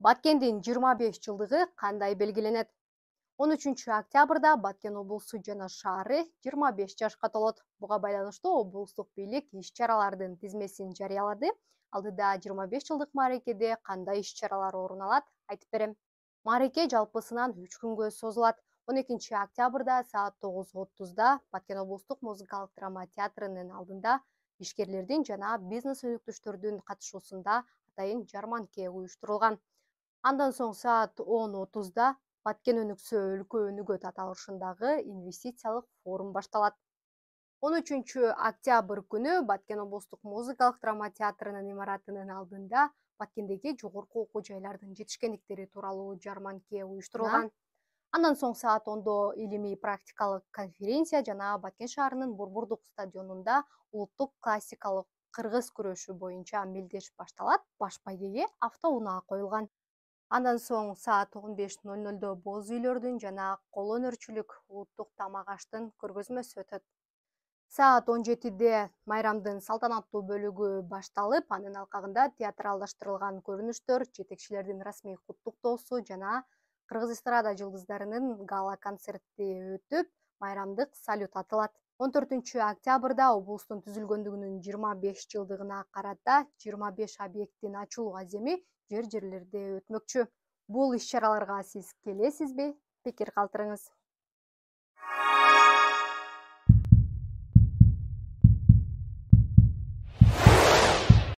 Баткендин 25 жылдыгы кандай белгиленет? 13 октябрда Баткен облусу жана шаары 25 жашка толот. Буга байланыштуу облустук бийлик иш-чаралардын тизмесин жарыялады. Алдыда 25 жылдык мааракеде кандай иш-чаралар орун алат, айтып берем. Маараке жалпысынан 3 күнгө созулат. 12 октябрда саат 9:30 Баткен облустук музыкалык драма театрынын алдында ишкерлердин жана бизнес өнүктүштөрдүн катышуусунда атайын жарманке уюштурулган. Андан соң саат 10:30 Баткен өнүксө өлкө өнүгөт аталышындагы инвестициялык форум башталат. 13 октябрь күнү Баткен облустук музыкалык драма театрынын имаратынын алдында Баткендеги жогорку окуу жайлардын жетишкендиктери тууралуу жарманке уюштурулган. Андан соң саат 10-до илимий практикалык конференция жана Баткен шаарынын Борбордук стадионунда улуттук классикалык кыргыз күрөшү боюнча мелдеш башталат. Баш байгеге автоунаа коюлган. Андан соң саат 15:00 боз үйлөрдүн жана кол өнөрчүлүк улуттук тамак аштын көргөзмөсү өтөт. Саат 17-де майрамдын салтанаттуу бөлүгү башталып, анын алкагында театралдаштырылган көрүнүштөр, жетекчилердин расмий куттуктоосу жана кыргыз эстрада жылдыздарынын гала концерти өтүп, майрамдык салют атылат. 14 октябрда облустун түзүлгөндүгүнүн 25 жылдыгына карата 25 объекттин ачылуу аземи жерлерде өтмөкчү. Бул иш-чараларга сиз келесизби? Пикир калтырыңыз.